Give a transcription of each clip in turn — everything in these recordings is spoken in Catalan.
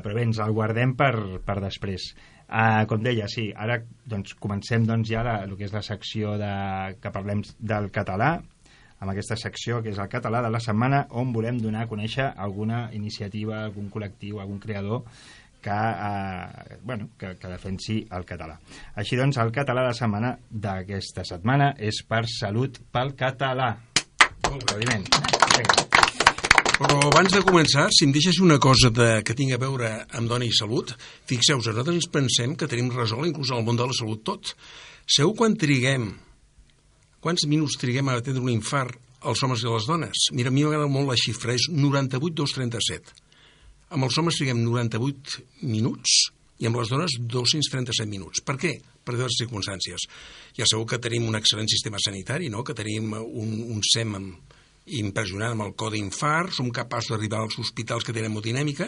Però bé, ens el guardem per després. Com deia, sí, ara doncs, comencem ja el que és la secció que parlem del català, amb aquesta secció que és el català de la setmana, on volem donar a conèixer alguna iniciativa, algun col·lectiu, algun creador que defensi el català. Així doncs, el català de la setmana d'aquesta setmana és per Salut pel Català. Aplaudiment. Però abans de començar, si em deixes una cosa que tingui a veure amb dona i salut, fixeu-vos, nosaltres ens pensem que tenim resolt inclús al món de la salut tot. Sabeu quants minuts triguem a atendre un infart als homes i les dones? Mira, a mi m'agrada molt la xifra, és 98,237. Amb els homes triguem 98 minuts i amb les dones 237 minuts. Per què? Per diverses circumstàncies. Ja sabeu que tenim un excel·lent sistema sanitari, no? Que tenim un SEM impressionant amb el codi infart, som capaços d'arribar als hospitals que tenen hemodinàmica,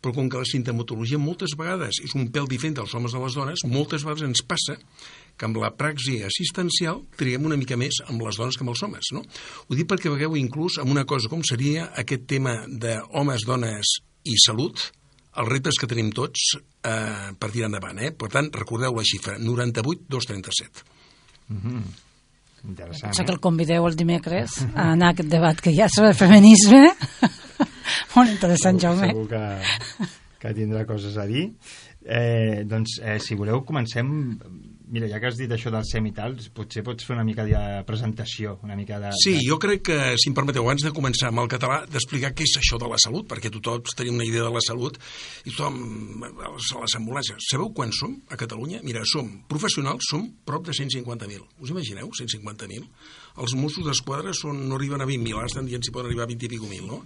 però com que la sintomatologia moltes vegades és un pèl diferent dels homes i les dones, moltes vegades ens passa que amb la praxi assistencial triguem una mica més amb les dones que amb els homes, no? Ho dic perquè vegueu inclús amb una cosa com seria aquest tema d'homes, dones i salut, els reptes que tenim tots per tirar endavant, Per tant, recordeu la xifra, 98,237. Interessant. Penso que el convideu el dimecres a anar a aquest debat que hi ha sobre el feminisme. Molt interessant, Jaume. Segur que tindrà coses a dir. Si voleu, comencem. Mira, ja que has dit això del SEM i tal, potser pots fer una mica de presentació, una mica de... Sí, jo crec que, si em permeteu, abans de començar amb el català, d'explicar què és això de la salut, perquè tothom tenim una idea de la salut i tothom a les ambulàncies. Sabeu quants som a Catalunya? Mira, professionals som prop de 150.000. Us imagineu, 150.000? Els Mossos d'Esquadra no arriben a 20.000, ara estan dient si poden arribar a 20 i escaig mil, no?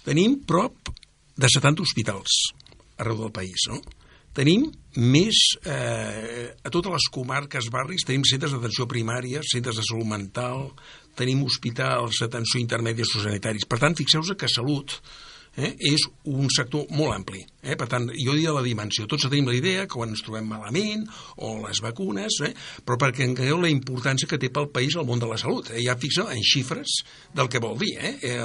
Tenim prop de 70 hospitals arreu del país, no? Tenim més, a totes les comarques, barris, tenim centres d'atenció primària, centres de salut mental, tenim hospitals d'atenció intermèdia sociosanitaris. Per tant, fixeu-vos que salut és un sector molt ampli. Per tant, jo diria la dimensió. Tots tenim la idea que quan ens trobem malament, o les vacunes, però perquè entengueu la importància que té pel país el món de la salut. Ja fixeu en xifres del que vol dir.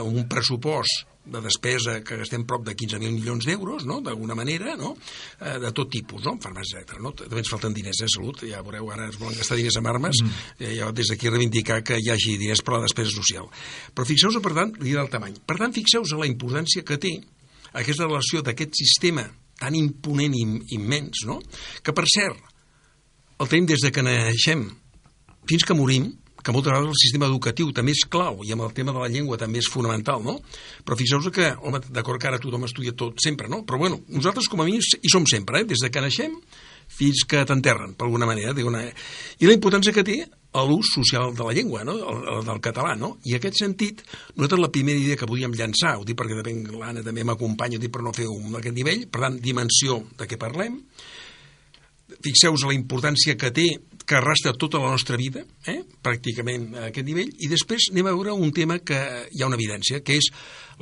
Un pressupost de despesa que gastem prop de 15.000 milions d'euros, no? D'alguna manera, no? De tot tipus, no? Farmàcies, etc. No? També ens falten diners de salut, ja veureu, ara es volen gastar diners en armes, jo des d'aquí reivindicar que hi hagi diners per a la despesa social. Però fixeu-vos, per tant, l'idea del tamany. Per tant, fixeu-vos la importància que té aquesta relació d'aquest sistema tan imponent i immens, no? Que, per cert, el tenim des de que naixem fins que morim, que moltes vegades el sistema educatiu també és clau, i amb el tema de la llengua també és fonamental, no? Però fixeu-vos que, home, d'acord que ara tothom estudia tot sempre, no? Però bueno, nosaltres com a mínim hi som sempre, des de que naixem fins que t'enterren, d'alguna manera. I la importància que té l'ús social de la llengua, no? Del català, no? I en aquest sentit, nosaltres la primera idea que podíem llançar, ho dic perquè l'Anna també m'acompanya, ho dic per no fer aquest nivell, per tant, dimensió de què parlem, fixeu-vos la importància que té, que arrastra tota la nostra vida, pràcticament a aquest nivell, i després anem a veure un tema que hi ha una evidència, que és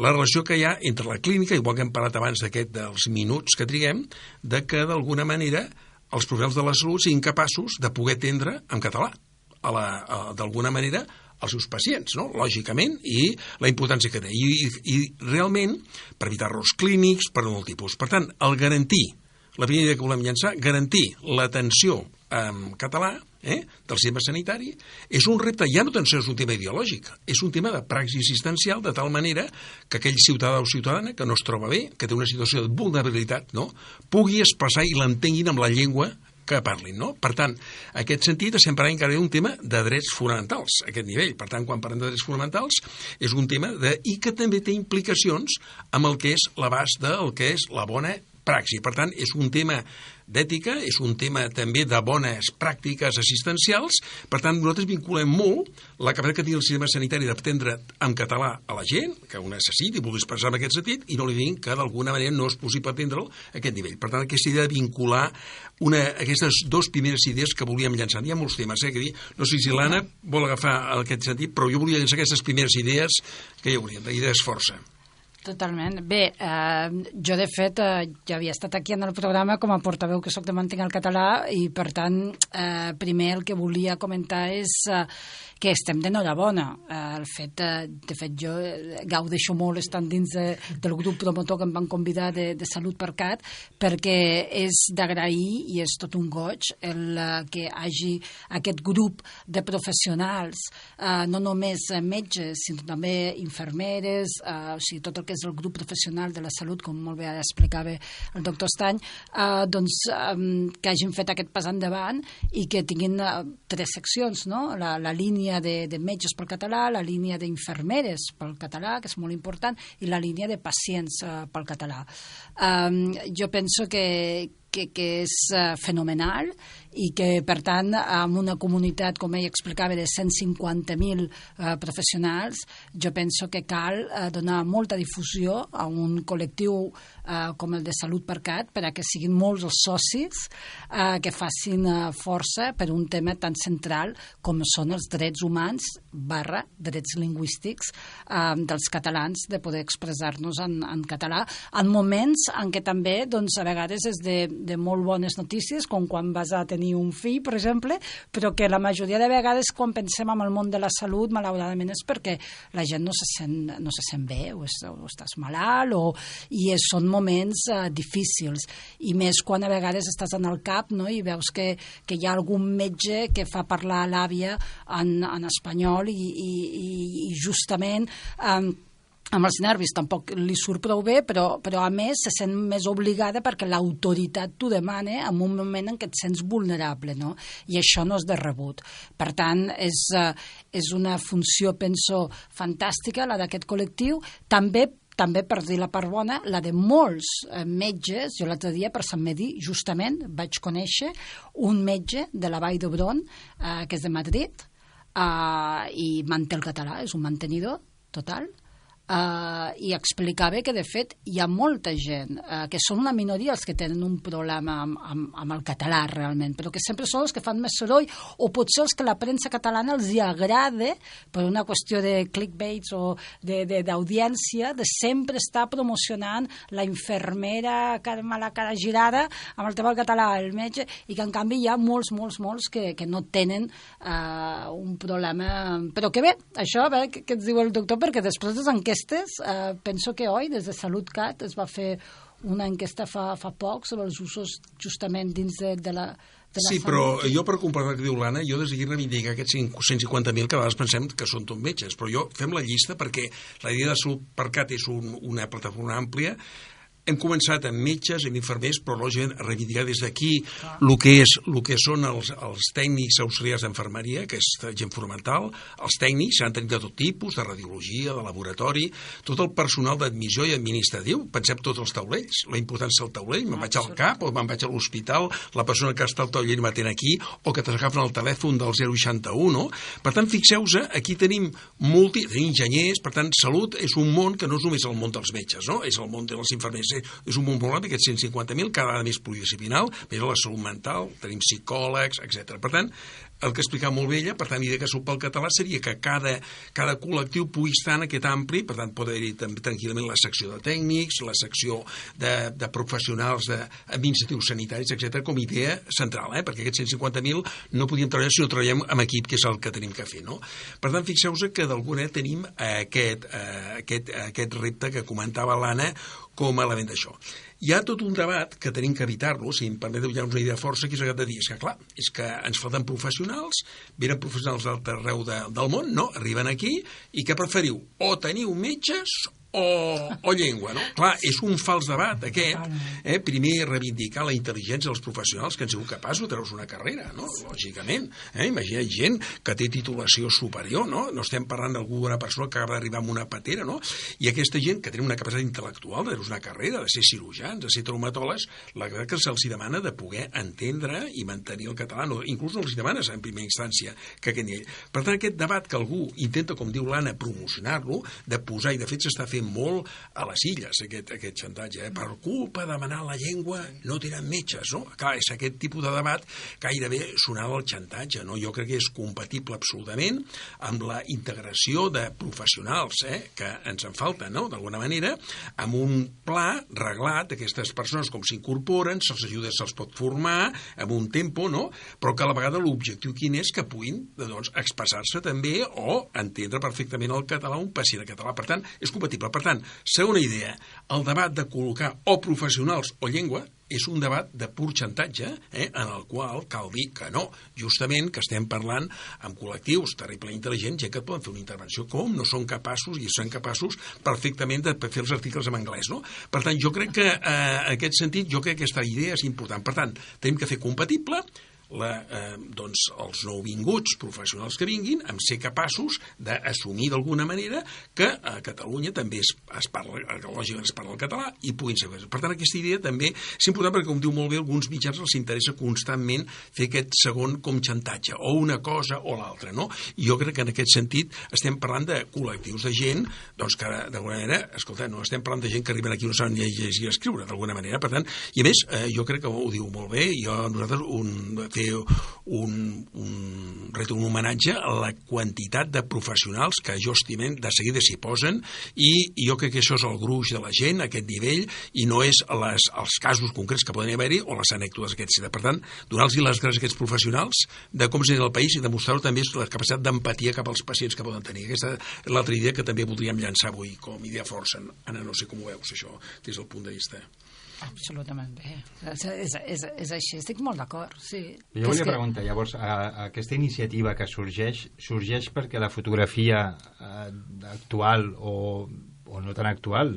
la relació que hi ha entre la clínica, igual que hem parlat abans dels minuts que triguem, de que d'alguna manera els professionals de la salut siguin capaços de poder atendre en català, d'alguna manera, als seus pacients, no? Lògicament, i la importància que té. I realment, per evitar errors clínics, per molt tipus. Per tant, el garantir, la primera idea que volem llançar, garantir l'atenció en català del sistema sanitari és un repte, ja no tan sols un tema ideològic, és un tema de praxi assistencial, de tal manera que aquell ciutadà o ciutadana que no es troba bé, que té una situació de vulnerabilitat, no? Pugui expressar i l'entenguin amb la llengua que parlin, no? Per tant, en aquest sentit estem parlant encara d'un tema de drets fonamentals, a aquest nivell. Per tant, quan parlem de drets fonamentals, és un tema i que també té implicacions amb el que és l'abast del que és la bona praxi. Per tant, és un tema d'ètica, és un tema també de bones pràctiques assistencials. Per tant, nosaltres vinculem molt la capacitat que té el sistema sanitari d'atendre en català a la gent, que ho necessiti i vulgui expressar en aquest sentit, i no li diguin que d'alguna manera no és possible atendre'l a aquest nivell. Per tant, aquesta idea de vincular aquestes dues primeres idees que volíem llançar. Hi ha molts temes, que dir. No sé si l'Anna vol agafar aquest sentit, però jo volia llançar aquestes primeres idees que hi haurien, d'idees força. Totalment. Bé, jo de fet ja havia estat aquí en el programa com a portaveu que soc de Mantenir el Català i per tant primer el que volia comentar és que estem d'enhorabona. De fet jo gaudeixo molt estant dins del grup promotor que em van convidar de Salut per Cat, perquè és d'agrair i és tot un goig que hagi aquest grup de professionals, no només metges, sinó també infermeres, o sigui, tot el que és el grup professional de la salut, com molt bé ara explicava el doctor Estany, que hagin fet aquest pas endavant i que tinguin 3 seccions, no? La línia de metges pel català, la línia d'infermeres pel català, que és molt important, i la línia de pacients pel català. Jo penso que és fenomenal i que, per tant, amb una comunitat, com ell explicava, de 150.000 professionals, jo penso que cal donar molta difusió a un col·lectiu com el de Salut per Cat, perquè siguin molts els socis que facin força per un tema tan central com són els drets humans / drets lingüístics dels catalans de poder expressar-nos en català en moments en què també, doncs, a vegades és de molt bones notícies, com quan vas a tenir un fill, per exemple, però que la majoria de vegades quan pensem en el món de la salut, malauradament és perquè la gent no se sent bé o estàs malalt i són moments difícils, i més quan a vegades estàs en el CAP, no? I veus que hi ha algun metge que fa parlar l'àvia en espanyol i justament amb els nervis tampoc li surt prou bé, però a més se sent més obligada perquè l'autoritat t'ho demana en un moment en què et sents vulnerable, no? I això no és de rebut. Per tant, és una funció, penso, fantàstica, la d'aquest col·lectiu, també per dir la part bona, la de molts metges. Jo l'altre dia per Sant Medi justament vaig conèixer un metge de la Vall d'Hebron, que és de Madrid, i manté el català, és un mantenidor total, i explicava que de fet hi ha molta gent que són una minoria els que tenen un problema amb el català realment, però que sempre són els que fan més soroll, o potser els que la premsa catalana els hi agrada per una qüestió de clickbaits o d'audiència, de sempre estar promocionant la infermera amb la cara girada amb el tema del català, el metge, i que en canvi hi ha molts que no tenen un problema, però que bé, això a veure què ens diu el doctor, perquè després de les enquestes penso que des de Salut Cat es va fer una enquesta fa poc sobre els usos justament dins de la sí, salut. però jo per completar el que diu l'Anna, jo des d'aquí reivindicar aquests 150.000 que a vegades pensem que són tot metges, però jo fem la llista perquè la idea de Salut per Cat és una plataforma àmplia. Hem començat amb metges, amb infermers, però lògicament a reivindicar des d'aquí el que són els tècnics auxiliars d'enfermeria, que és gent fonamental, els tècnics, s'han tenit de tot tipus, de radiologia, de laboratori, tot el personal d'admissió i administratiu, pensem tots els taulells, la importància del taulell, me'n vaig al CAP o me'n vaig a l'hospital, la persona que està al taulell m'atén aquí, o que t'agafen el telèfon del 061, no? Per tant, fixeu-vos, aquí tenim enginyers, per tant, salut és un món que no és només el món dels metges, no? És el món dels infermers, és un bon problema, aquests 150.000, cada vegada més pluridisciplinal, més a la salut mental, tenim psicòlegs, etc. Per tant, el que explicava molt bé ella, per tant, l'idea que surt pel català seria que cada col·lectiu pugui estar en aquest ampli, per tant, pot haver-hi tranquil·lament la secció de tècnics, la secció de professionals administratius sanitaris, etc., com a idea central, perquè aquests 150.000 no podíem treballar si no treballem amb equip, que és el que tenim que fer, no? Per tant, fixeu-vos que d'alguna manera tenim aquest repte que comentava l'Anna com a element d'això. Hi ha tot un debat que tenim que evitar-lo, si em permeteu ja una idea força, que és el que de dir, és que ens falten professionals, venen professionals d'arreu del món, no? Arriben aquí, i què preferiu? O teniu metges o llengua, no? Clar, és un fals debat aquest, primer reivindicar la intel·ligència dels professionals que han sigut capaços de treure's una carrera, no? Lògicament, imagina gent que té titulació superior, no? No estem parlant d'alguna persona que acaba d'arribar amb una patera, no? I aquesta gent que té una capacitat intel·lectual de treure's una carrera, de ser cirurgians, de ser traumatòlegs, la veritat que se'ls demana de poder entendre i mantenir el català, inclús no els demanes en primera instància que aquest nivell. Per tant, aquest debat que algú intenta, com diu l'Anna, promocionar-lo, de posar, i de fet s'està fent fer molt a les illes, aquest xantatge. Per culpa de demanar la llengua no tenen metges, no? Clar, és aquest tipus de debat gairebé sonava el xantatge, no? Jo crec que és compatible absolutament amb la integració de professionals, que ens en falta, no? D'alguna manera, amb un pla reglat d'aquestes persones com s'incorporen, se'ls ajuda, se'ls pot formar, amb un tempo, no? Però que a la vegada l'objectiu quin és que puguin doncs, expressar-se també o entendre perfectament el català, un pacient català. Per tant, és compatible. Per tant, segona idea, el debat de col·locar o professionals o llengua és un debat de pur xantatge, en el qual cal dir que no, justament que estem parlant amb col·lectius terriblement intel·ligents, gent que poden fer una intervenció com no són capaços i són capaços perfectament de fer els articles en anglès, no? Per tant, jo crec que en aquest sentit, jo crec que aquesta idea és important. Per tant, tenim que fer compatible doncs, els nouvinguts professionals que vinguin amb ser capaços d'assumir d'alguna manera que a Catalunya també es parla el català i puguin ser. Per tant, aquesta idea també és important perquè, com diu molt bé, alguns mitjans els interessa constantment fer aquest segon com xantatge, o una cosa o l'altra, no? I jo crec que en aquest sentit estem parlant de col·lectius de gent doncs, que d'alguna manera, escolta, no estem parlant de gent que arriben aquí i no saben llegir i escriure, d'alguna manera. Per tant, i a més, jo crec que ho diu molt bé, nosaltres un homenatge a la quantitat de professionals que justament de seguida s'hi posen i jo crec que això és el gruix de la gent, aquest nivell, i no és els casos concrets que poden haver-hi o les anècdotes aquests. Per tant, donar-los les gràcies a aquests professionals de com s'ha el país i demostrar-ho també la capacitat d'empatia cap als pacients que poden tenir. Aquesta és l'altra idea que també voldríem llançar avui com idea força. Anna, no sé com ho veus, això, des del punt de vista. Absolutament bé. És així, estic molt d'acord. Sí. Jo volia preguntar, llavors, aquesta iniciativa que sorgeix perquè la fotografia actual o no tan actual,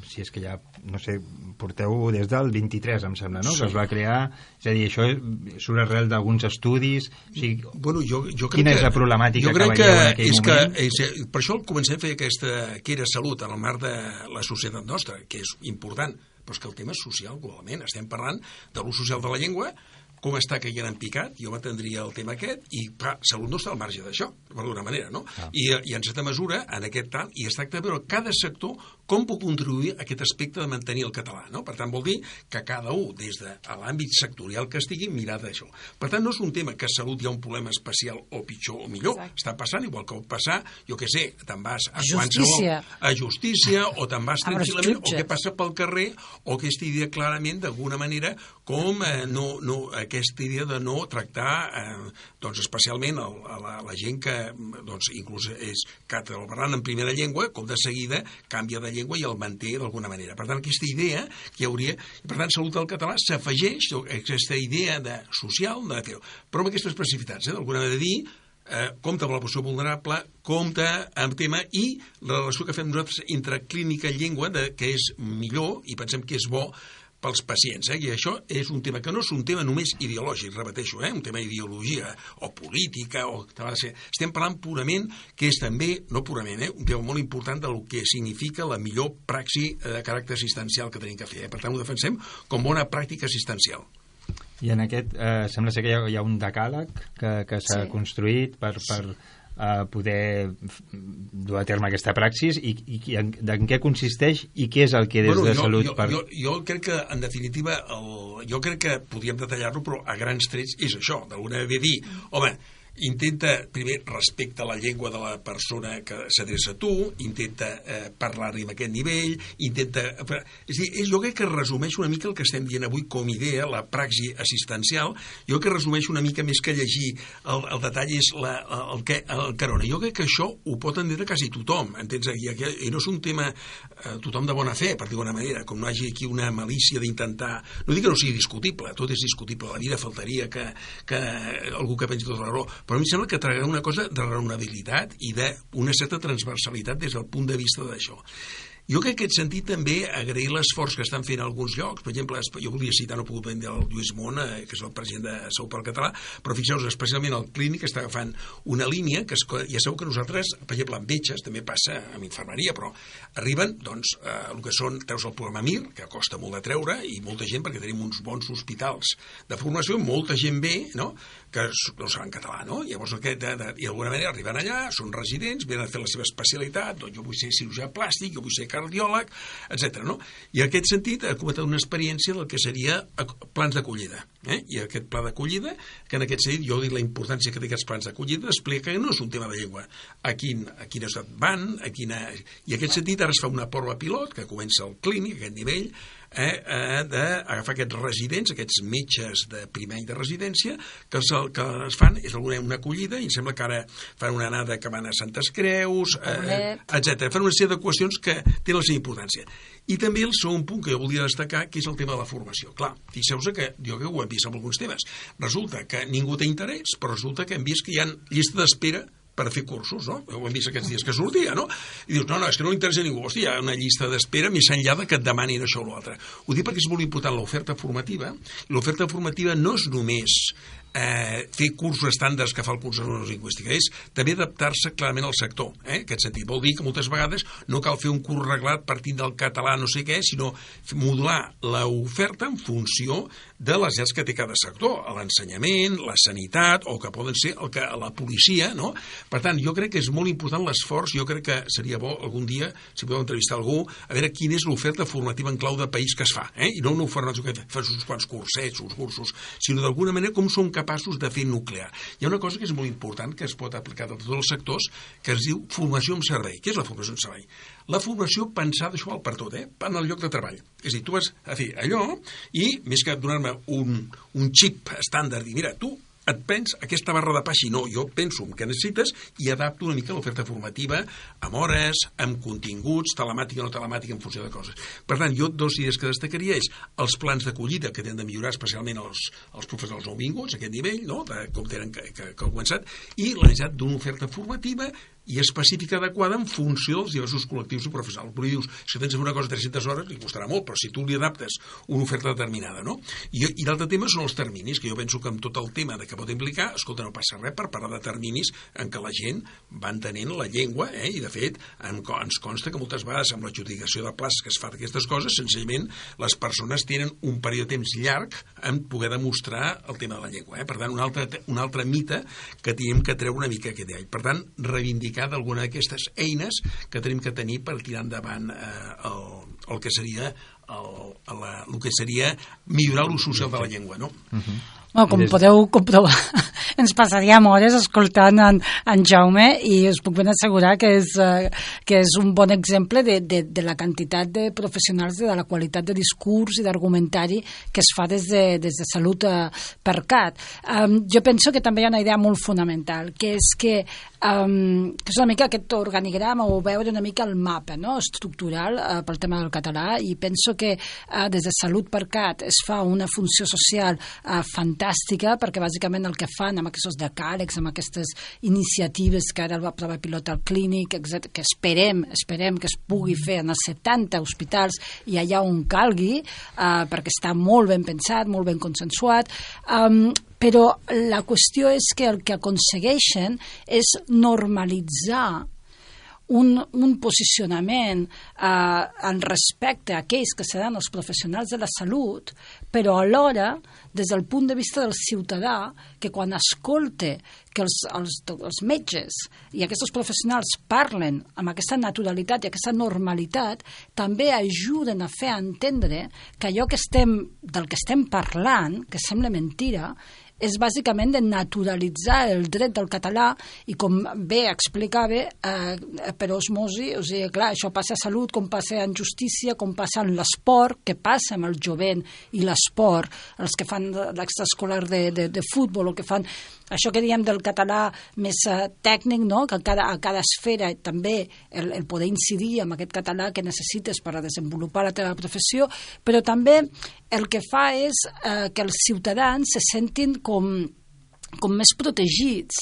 si és que ja, no sé, porteu des del 23, em sembla, no? Sí. Que es va crear, és a dir, això surt arrel d'alguns estudis, o sigui, bueno, jo crec quina és la problemàtica que veieu en aquell moment? Per això comencem a fer aquesta que era salut en el marc de la societat nostra, que és important, però és que el tema és social, globalment. Estem parlant de l'ús social de la llengua, com està caient en picat, jo m'atendria el tema aquest, i salut no està al marge d'això, d'alguna manera, no? I en certa mesura, en aquest tant, i es tracta de veure cada sector com pot contribuir a aquest aspecte de mantenir el català, no? Per tant, vol dir que cada un, des de l'àmbit sectorial que estigui, mirar d'això. Per tant, no és un tema que a salut hi ha un problema especial o pitjor o millor. Exacte. Està passant, igual que pot passar, jo què sé, te'n vas a justícia, o te'n vas tranquil·lament, o què passa pel carrer, o aquesta idea clarament, d'alguna manera, com aquesta idea de no tractar doncs especialment la gent que doncs, inclús és catalanoparlant en primera llengua, com de seguida canvia de llengua i el manté d'alguna manera. Per tant, aquesta idea que hi hauria, i per tant, salut del català s'afegeix aquesta idea social de fer-ho, però amb aquestes especificitats, d'alguna manera de dir compte amb la posició vulnerable, compte amb tema i la relació que fem nosaltres entre clínica i llengua, que és millor i pensem que és bo pels pacients, i això és un tema que no és un tema només ideològic, repeteixo, un tema d'ideologia o política, estem parlant purament, que és també, no purament, un tema molt important del que significa la millor praxi de caràcter assistencial que tenim que fer. Per tant, ho defensem com bona pràctica assistencial. I en aquest, sembla ser que hi ha un decàleg que s'ha construït per poder dur a terme aquesta praxis i en què consisteix i què és el que des de salut... Jo crec que, en definitiva, jo crec que podríem detallar-lo, però a grans trets és això, d'alguna manera dir, home, intenta, primer, respecta la llengua de la persona que s'adreça a tu, intenta parlar-li amb aquest nivell, intenta... És a dir, jo crec que resumeix una mica el que estem dient avui com idea, la praxi assistencial, jo crec que resumeix una mica més que llegir el detall és el carona. Jo crec que això ho pot entendre quasi tothom, entens? I no és un tema tothom de bona fe, per dir-ho d'una manera, com no hi hagi aquí una malícia d'intentar... No dic que no sigui discutible, tot és discutible, la vida faltaria que algú que pensi tota la raó, però a mi em sembla que tracta una cosa de raonabilitat i d'una certa transversalitat des del punt de vista d'això. Jo crec que en aquest sentit també agrair l'esforç que estan fent alguns llocs. Per exemple, jo volia citar, no he pogut vendre el Lluís Mont, que és el president de Salut pel Català, però fixeu-vos, especialment el Clínic està agafant una línia que ja sabeu que nosaltres, per exemple, amb metges, també passa amb infermeria, però arriben, doncs, el que són, treus el programa MIR, que costa molt de treure, i molta gent, perquè tenim uns bons hospitals de formació, molta gent ve, no?, que no saben català, no? Llavors, i d'alguna manera arriben allà, són residents, venen a fer la seva especialitat, doncs jo vull ser cirurgià plàstic, jo vull ser cardiòleg, etc. No? I en aquest sentit ha comentat una experiència del que seria plans d'acollida. I aquest pla d'acollida, que en aquest sentit jo dic la importància que té aquests plans d'acollida, explica que no és un tema de llengua. A quina estat van, i en aquest sentit ara es fa una prova pilot, que comença al clínic, a aquest nivell, d'agafar aquests residents, aquests metges de primer any de residència, que es fan és una acollida, i em sembla que ara fan una anada que van a Santes Creus, etc. Fan una sèrie de qüestions que tenen la seva importància. I també el segon punt que jo volia destacar, que és el tema de la formació. Clar, fixeu-vos que jo que ho hem vist amb alguns temes. Resulta que ningú té interès, però resulta que hem vist que hi ha llista d'espera per fer cursos, no? Ho hem vist aquests dies que sortia, no? I dius, no, és que no li interessa a ningú. Hòstia, hi ha una llista d'espera més enllà de que et demanin això o l'altre. Ho dic perquè és molt important l'oferta formativa. L'oferta formativa no és només fer cursos estàndards que fa el curs de lingüística, és també adaptar-se clarament al sector. En aquest sentit, vol dir que moltes vegades no cal fer un curs reglat partint del català no sé què, sinó modular l'oferta en funció de les necessitats que té cada sector, l'ensenyament, la sanitat, o que poden ser la policia, no? Per tant, jo crec que és molt important l'esforç, jo crec que seria bo algun dia, si podeu entrevistar algú, a veure quina és l'oferta formativa en clau de país que es fa, i no una oferta que fas uns quants cursets, uns cursos, sinó d'alguna manera com són capaços de fer nuclear. Hi ha una cosa que és molt important, que es pot aplicar a tots els sectors, que es diu formació en servei. Què és la formació en servei? La formació pensada, això val per tot, en el lloc de treball. És a dir, tu vas a fer allò i, més que donar-me un xip estàndard, i mira, tu et prens aquesta barra de pa així, no, jo penso en què necessites i adapto una mica l'oferta formativa amb hores, amb continguts, telemàtica o no telemàtica en funció de coses. Per tant, jo dos idees que destacaria és els plans d'acollida que tenen de millorar especialment els professors nouvinguts, a aquest nivell, no?, de com tenen que ha començat, i la necessitat d'una oferta formativa i específica adequada en funció dels diversos col·lectius i professionals. Però dius, si tens de fer una cosa 300 hores, li costarà molt, però si tu li adaptes una oferta determinada, no? I l'altre tema són els terminis, que jo penso que amb tot el tema que pot implicar, escolta, no passa res per parlar de terminis en què la gent va entenent la llengua, i de fet ens consta que moltes vegades amb l'adjudicació de places que es fa d'aquestes coses, senzillament les persones tenen un període de temps llarg en poder demostrar el tema de la llengua. Per tant, un altre mite que tenim que treure una mica aquest any. Per tant, reivindicar d'alguna d'aquestes eines que tenim que tenir per tirar endavant el que seria millorar l'ús social de la llengua, no? Bueno, com podeu comprovar, ens passaríem hores escoltant en Jaume i us puc ben assegurar que és un bon exemple de la quantitat de professionals, de la qualitat de discurs i d'argumentari que es fa des de Salut per Cat. Jo penso que també hi ha una idea molt fonamental, que és és una mica aquest organigrama o veure una mica el mapa, no?, estructural pel tema del català, i penso que des de Salut per Cat es fa una funció social fantàstica, perquè bàsicament el que fan amb aquests decàlegs, amb aquestes iniciatives que ara va provar pilot al clínic, etc., que esperem que es pugui fer en els 70 hospitals i allà on calgui, perquè està molt ben pensat, molt ben consensuat, però la qüestió és que el que aconsegueixen és normalitzar un posicionament en respecte a aquells que seran els professionals de la salut, però alhora, des del punt de vista del ciutadà, que quan escolte que els metges i aquests professionals parlen amb aquesta naturalitat i aquesta normalitat, també ajuden a fer entendre que allò del que estem parlant, que sembla mentira, és bàsicament de naturalitzar el dret del català i, com bé explicava, per osmosi, o sigui, clar, això passa a salut, com passa en justícia, com passa en l'esport, que passa amb el jovent i l'esport, els que fan l'extraescolar de futbol, o que fan això que diem del català més tècnic, no?, que a cada esfera també el poder incidir en aquest català que necessites per a desenvolupar la teva professió, però també el que fa és que els ciutadans se sentin com més protegits,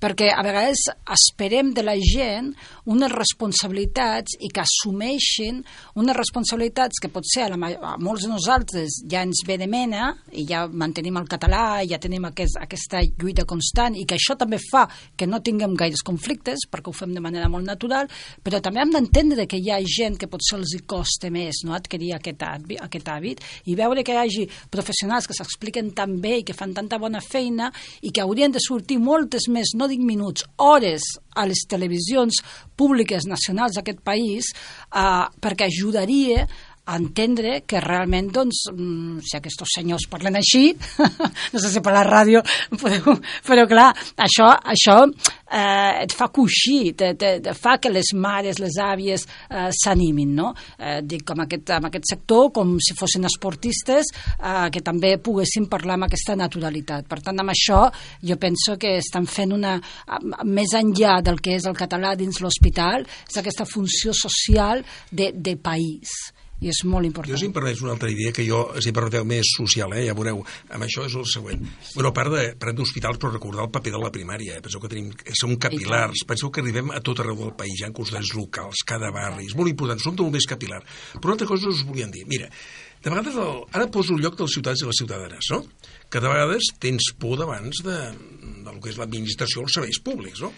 perquè a vegades esperem de la gent unes responsabilitats i que assumeixin unes responsabilitats que potser a molts de nosaltres ja ens ve de mena i ja mantenim el català i ja tenim aquesta lluita constant, i que això també fa que no tinguem gaires conflictes perquè ho fem de manera molt natural, però també hem d'entendre que hi ha gent que potser els hi costa més, no?, adquirir aquest hàbit, i veure que hi hagi professionals que s'expliquen tan bé i que fan tanta bona feina i que haurien de sortir moltes més, no dic minuts, hores a les televisions públiques nacionals d'aquest país, perquè ajudaria a entendre que realment, doncs, si aquests senyors parlen així, no sé si per la ràdio podeu, però clar, això et fa coixir, fa que les mares, les àvies s'animin, no? Dic, amb aquest sector, com si fossin esportistes, que també poguessin parlar amb aquesta naturalitat. Per tant, amb això, jo penso que estan fent més enllà del que és el català dins l'hospital, és aquesta funció social de país. I és molt important. Jo, si em permets una altra idea, que jo, si em permeteu, més social, ja veureu, amb això és el següent. Bueno, a part d'hospitals, però recordar el paper de la primària. Penseu que som capilars, penseu que arribem a tot arreu del país, hi ha consultoris locals, cada barri, és molt important, som molt més capilar. Però una altra cosa us volíem dir, mira, de vegades, ara poso el lloc dels ciutadans i les ciutadanes, no? Que de vegades tens por d'abans del que és l'administració dels serveis públics, no?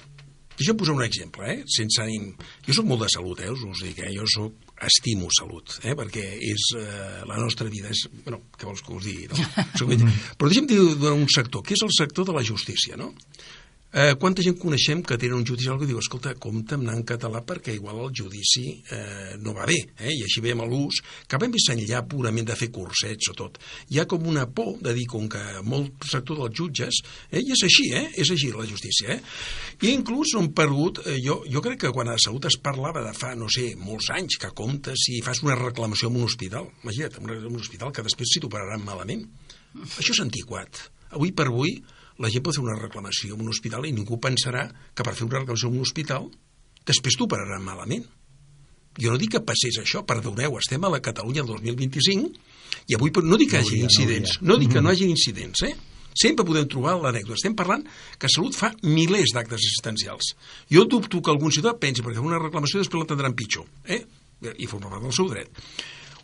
Deixa'm posar un exemple, sense ànim... Jo soc molt de salut, us dic, jo estimo salut, perquè és la nostra vida, és... Bueno, què vols que us digui, no? Però deixa'm dir d'un sector, que és el sector de la justícia, no? Quanta gent coneixem que tenen un judicial que diu, escolta, compta amb anar en català perquè igual el judici no va bé, i així veiem l'ús, que va més enllà purament de fer cursets o tot. Hi ha com una por de dir, com que molt sector dels jutges, i és així la justícia, i inclús han perdut, jo crec que quan a salut es parlava de fa, no sé, molts anys, que comptes si fas una reclamació en un hospital, imagina't, en un hospital que després s'hi t'operaran malament. Això és antiquat. Avui per avui, la gent pot fer una reclamació en un hospital i ningú pensarà que per fer una reclamació en un hospital després t'operaran malament. Jo no dic que passés això, perdoneu, estem a la Catalunya del 2025 i avui no dic que hi hagi incidents, no dic que no hi hagi incidents, Sempre podem trobar l'anècdota. Estem parlant que Salut fa milers d'actes assistencials. Jo dubto que algun ciutadà pensi perquè una reclamació després l'entendran pitjor, i forma part del seu dret.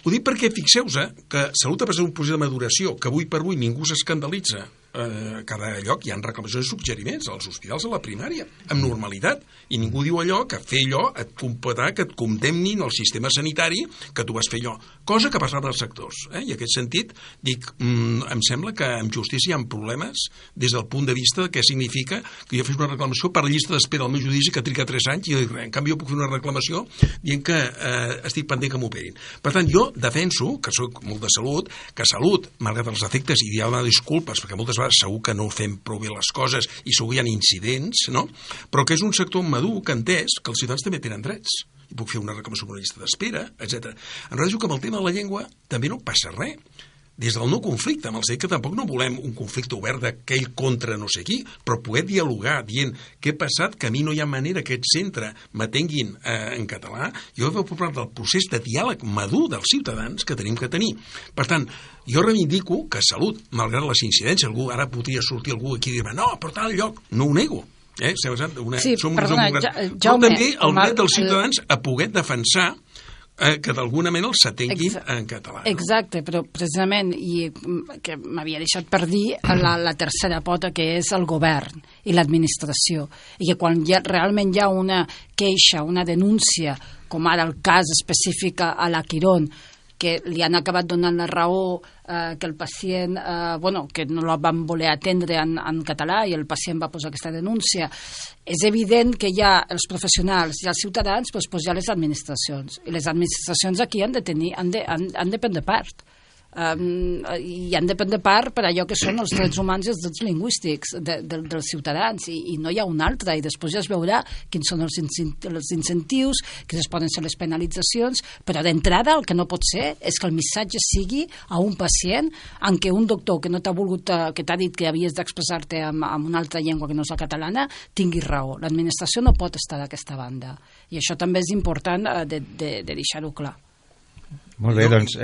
Ho dic perquè fixeu-vos que Salut ha passat un procés de maduració, que avui per avui ningú s'escandalitza. A cada lloc hi ha reclamacions i suggeriments als hospitals, a la primària, amb normalitat, i ningú diu allò que fer allò et competrà que et condemnin al sistema sanitari que tu vas fer allò, cosa que passava als sectors, i en aquest sentit dic, em sembla que amb justícia hi ha problemes des del punt de vista de què significa que jo fes una reclamació per la llista d'espera del meu judici que triga 3 anys i en canvi jo puc fer una reclamació dient que estic pendent que m'operin. Per tant, jo defenso, que soc molt de salut, que Salut, malgrat els efectes, i hi ha una disculpes perquè moltes segur que no fem prou bé les coses i segur hi ha incidents, no? Però que és un sector madur que ha entès que els ciutadans també tenen drets. I puc fer una reclamació per una llista d'espera, etc. En realitat, que amb el tema de la llengua també no passa res. Des del no conflicte, amb el fet que tampoc no volem un conflicte obert d'aquell contra no sé qui, però poder dialogar dient què ha passat, que a mi no hi ha manera que aquest centre m'atenguin en català, jo he parlat del procés de diàleg madur dels ciutadans que tenim que tenir. Per tant, jo reivindico que Salut, malgrat les incidències, ara podria sortir algú aquí i dir no, però tal lloc, no ho nego. Sí, perdona, Jaume, però també el dret dels ciutadans a poder defensar que d'alguna manera els s'atenguin en català. Exacte, però precisament, i que m'havia deixat per dir, la tercera pota, que és el govern i l'administració, i que quan realment hi ha una queixa, una denúncia, com ara el cas específic a la Quirón, que li han acabat donant la raó que el pacient, que no la van voler atendre en català i el pacient va posar aquesta denúncia. És evident que hi ha els professionals i els ciutadans, però després hi ha les administracions. I les administracions aquí han de prendre part. I han de prendre part per allò que són els drets humans i els drets lingüístics dels ciutadans, i no hi ha un altre, i després ja es veurà quins són els incentius, quines poden ser les penalitzacions, però d'entrada el que no pot ser és que el missatge sigui a un pacient en què un doctor que no t'ha volgut, que t'ha dit que havies d'expressar-te en una altra llengua que no és la catalana, tingui raó. L'administració no pot estar d'aquesta banda, i això també és important de deixar-ho clar. Molt bé, doncs...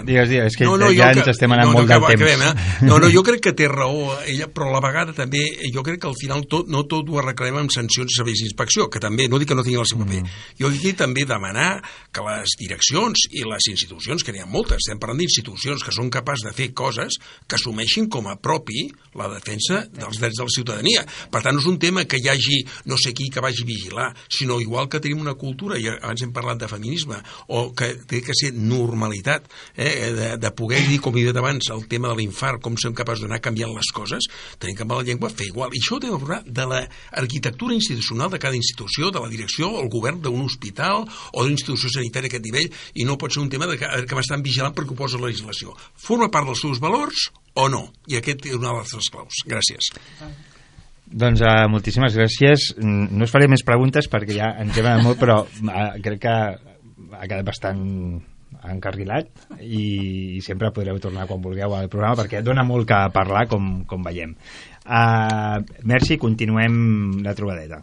Digues, és que ja ens estem anant molt del temps. Jo crec que té raó ella, però a la vegada també jo crec que al final no tot ho arreglarem amb sancions i serveis d'inspecció, que també, no dic que no tinguin el seu paper. Jo aquí també demanar que les direccions i les institucions, que n'hi ha moltes, estem parlant d'institucions que són capaces de fer coses que assumeixin com a propi la defensa dels drets de la ciutadania. Per tant, no és un tema que hi hagi no sé qui que vagi a vigilar, sinó igual que tenim una cultura, i abans hem parlat de feminisme, o que que ser normalitat, de poder dir, com he dit abans, el tema de l'infart, com som capaços d'anar canviant les coses, tenim que canviar la llengua, fer igual. I això ho de de l'arquitectura institucional de cada institució, de la direcció, el govern d'un hospital o d'una institució sanitària a aquest nivell, i no pot ser un tema que m'estan vigilant perquè ho posa la legislació. Forma part dels seus valors o no? I aquest és una de les claus. Gràcies. Doncs moltíssimes gràcies. No us faré més preguntes perquè ja ens hem anat molt, però crec que ha quedat bastant encarrilat i sempre podreu tornar quan vulgueu al programa perquè dona molt que parlar, com veiem. Merci, continuem la trobadeta.